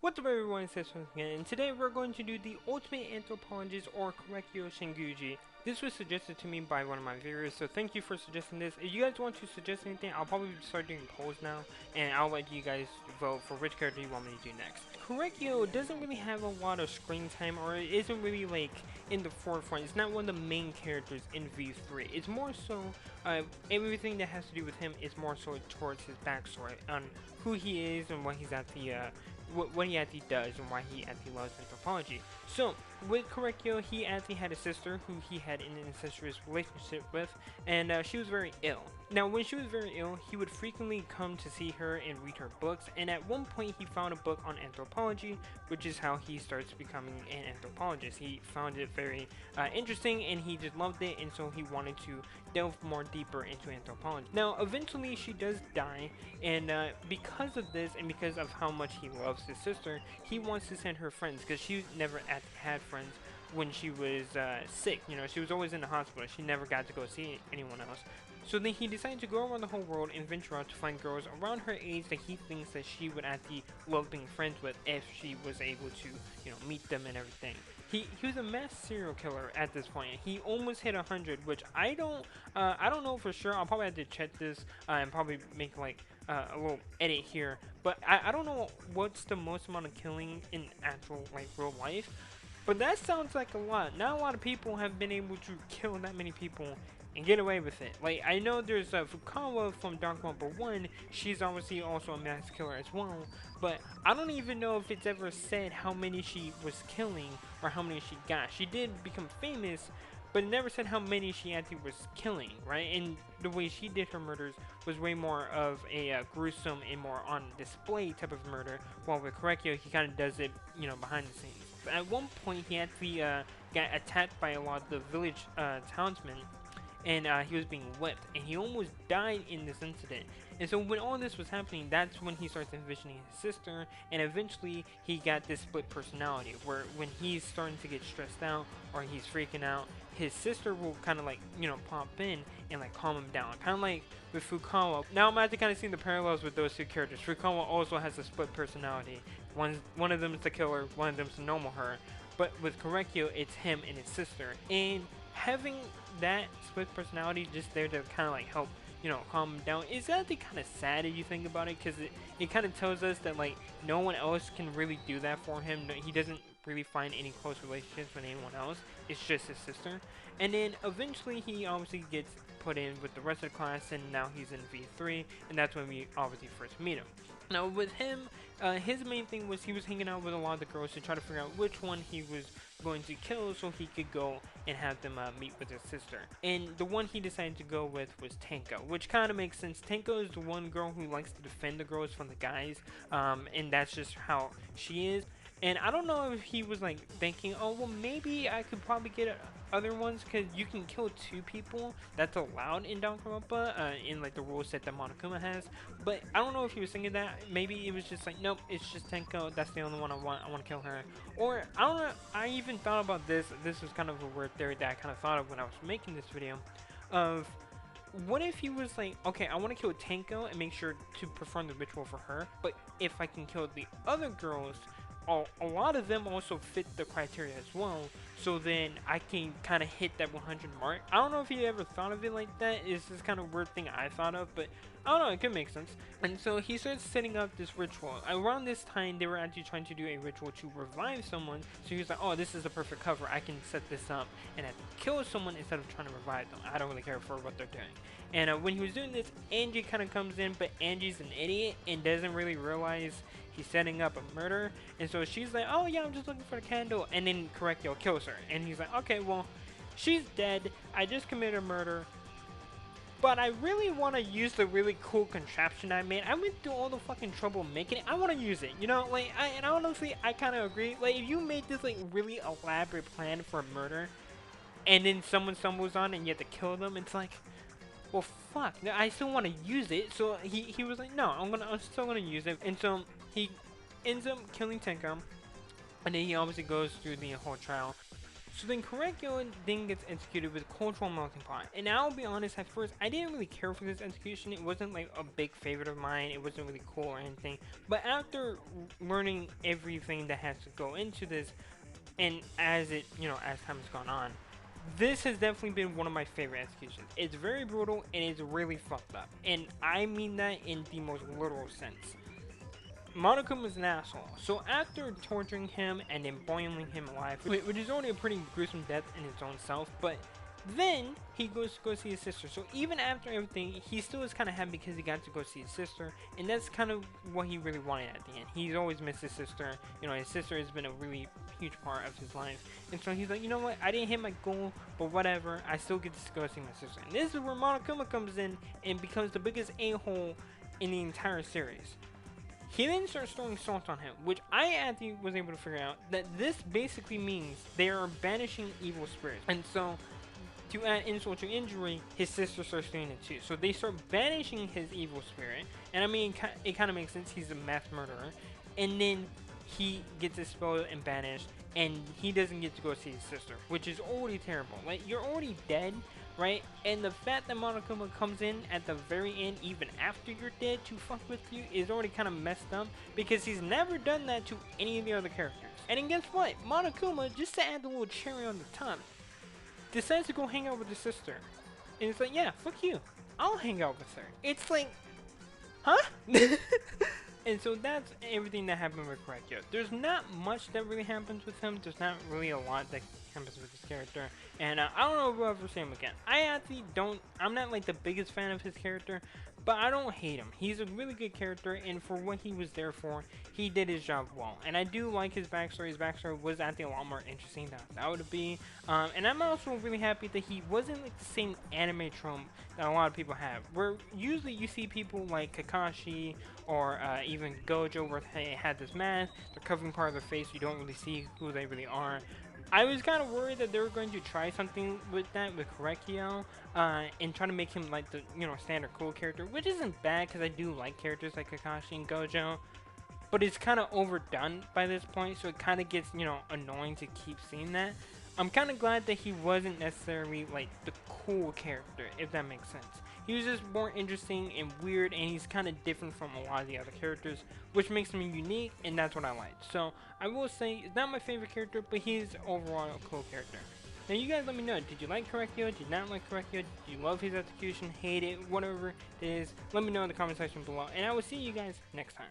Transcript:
What's up everyone, it's SHINGUJI again, and today we're going to do the Ultimate Anthropologist or Korekiyo SHINGUJI. This was suggested to me by one of my viewers, so thank you for suggesting this. If you guys want to suggest anything, I'll probably start doing polls now, and I'll let you guys vote for which character you want me to do next. Korekiyo doesn't really have a lot of screen time, or it isn't really like in the forefront. It's not one of the main characters in V3. It's more so, everything that has to do with him is more so towards his backstory on who he is and what he's at the what he actually does and why he actually loves anthropology. So, with Korekiyo, he actually had a sister who he had an incestuous relationship with, and she was very ill. Now, when she was very ill, he would frequently come to see her and read her books, and at one point he found a book on anthropology, which is how he starts becoming an anthropologist. He found it very interesting, and he just loved it, and so he wanted to delve more deeper into anthropology. Now, eventually she does die, and because of this, and because of how much he loves his sister, he wants to send her friends, because she never had friends when she was sick. You know, she was always in the hospital. She never got to go see anyone else. So then he decided to go around the whole world and venture out to find girls around her age that he thinks that she would actually love being friends with if she was able to, you know, meet them and everything. He was a mass serial killer at this point. He almost hit 100, which I don't know for sure. I'll probably have to check this and probably make like a little edit here. But I don't know what's the most amount of killing in actual like real life. But that sounds like a lot. Not a lot of people have been able to kill that many people and get away with it. Like, I know there's Fukawa from Danganronpa 1. She's obviously also a mass killer as well. But I don't even know if it's ever said how many she was killing or how many she got. She did become famous, but it never said how many she actually was killing, right? And the way she did her murders was way more of a gruesome and more on display type of murder. While with Korekiyo, he kind of does it, you know, behind the scenes. At one point, he actually got attacked by a lot of the village townsmen, and he was being whipped, and he almost died in this incident. And so when all this was happening, that's when he starts envisioning his sister, and eventually he got this split personality, where when he's starting to get stressed out or he's freaking out, his sister will kind of like, you know, pop in and like calm him down. Kind of like with Fukawa. Now I'm actually kind of seeing the parallels with those two characters. Fukawa also has a split personality. One of them is the killer, one of them is the normal her. But with Korekiyo, it's him and his sister. And having that split personality just there to kind of like help, you know, calm him down is actually kind of sad if you think about it, because it kind of tells us that like no one else can really do that for him. He doesn't really find any close relationships with anyone else. It's just his sister. And then eventually he obviously gets put in with the rest of the class, and now he's in V3, and that's when we obviously first meet him. Now with him, his main thing was he was hanging out with a lot of the girls to try to figure out which one he was going to kill so he could go and have them meet with his sister. And the one he decided to go with was Tenko, which kind of makes sense. Tenko is the one girl who likes to defend the girls from the guys, and that's just how she is. And I don't know if he was like thinking, oh well, maybe I could probably get other ones, because you can kill 2 people. That's allowed in Danganronpa, in like the rule set that Monokuma has. But I don't know if he was thinking that. Maybe it was just like, nope, it's just Tenko. That's the only one I want to kill her. Or I don't know. I even thought about this. This was kind of a weird theory that I kind of thought of when I was making this video. Of what if he was like, okay, I want to kill Tenko and make sure to perform the ritual for her. But if I can kill the other girls, a lot of them also fit the criteria as well, so then I can kind of hit that 100 mark. I don't know if you ever thought of it like that. It's this kind of weird thing I thought of, but I don't know, it could make sense. And so he starts setting up this ritual. Around this time, they were actually trying to do a ritual to revive someone, so he was like, oh, this is a perfect cover. I can set this up and have to kill someone instead of trying to revive them. I don't really care for what they're doing. And when he was doing this, Angie kind of comes in, but Angie's an idiot and doesn't really realize he's setting up a murder. And so she's like, oh yeah, I'm just looking for the candle. And then Korekiyo kills her. And he's like, okay, well, she's dead. I just committed a murder. But I really want to use the really cool contraption I made. I went through all the fucking trouble making it. I want to use it, you know? Like, and honestly, I kind of agree. Like, if you made this like really elaborate plan for a murder, and then someone stumbles on it and you have to kill them, it's like, well, fuck, I still want to use it. So he was like, no, I'm still gonna use it. And so he ends up killing Tenko, and then he obviously goes through the whole trial. So then Korekiyo then gets executed with cultural melting pot. And I'll be honest, at first I didn't really care for this execution. It wasn't like a big favorite of mine. It wasn't really cool or anything. But after learning everything that has to go into this, and as it, as time has gone on, this has definitely been one of my favorite executions. It's very brutal and it's really fucked up. And I mean that in the most literal sense. Monokuma is an asshole. So after torturing him and then boiling him alive, which is already a pretty gruesome death in its own self, but then he goes to go see his sister. So even after everything, he still is kind of happy because he got to go see his sister, and that's kind of what he really wanted at the end. He's always missed his sister. His sister has been a really huge part of his life, and so he's like, you know what? I didn't hit my goal, but whatever. I still get to go see my sister. And this is where Monokuma comes in and becomes the biggest a-hole in the entire series. He then starts throwing salt on him, which I actually was able to figure out that this basically means they are banishing evil spirits. And so, to add insult to injury, his sister starts doing it too. So they start banishing his evil spirit, and I mean, it kind of makes sense. He's a mass murderer, and then he gets expelled and banished, and he doesn't get to go see his sister, which is already terrible. Like, you're already dead, right? And the fact that Monokuma comes in at the very end, even after you're dead, to fuck with you is already kind of messed up, because he's never done that to any of the other characters. And then guess what? Monokuma, just to add the little cherry on the top, decides to go hang out with his sister. And it's like, yeah, fuck you. I'll hang out with her. It's like, huh? And so that's everything that happened with Korekiyo. There's not much that really happens with him. There's not really a lot that happens with his character. And I don't know if we'll ever see him again. I actually don't, I'm not like the biggest fan of his character, but I don't hate him. He's a really good character, and for what he was there for, he did his job well. And I do like his backstory. His backstory was actually a lot more interesting than I thought it would be. And I'm also really happy that he wasn't like the same anime trope that a lot of people have, where usually you see people like Kakashi or even Gojo, where they had this mask, they're covering part of their face, you don't really see who they really are. I was kind of worried that they were going to try something with that with Korekiyo, and try to make him like the standard cool character, which isn't bad because I do like characters like Kakashi and Gojo, but it's kind of overdone by this point, so it kind of gets annoying to keep seeing that. I'm kind of glad that he wasn't necessarily like the cool character, if that makes sense. He was just more interesting and weird, and he's kind of different from a lot of the other characters, which makes him unique, and that's what I like. So I will say, it's not my favorite character, but he's overall a cool character. Now you guys let me know, did you like Korekiyo, did you not like Korekiyo, did you love his execution, hate it, whatever it is, let me know in the comment section below, and I will see you guys next time.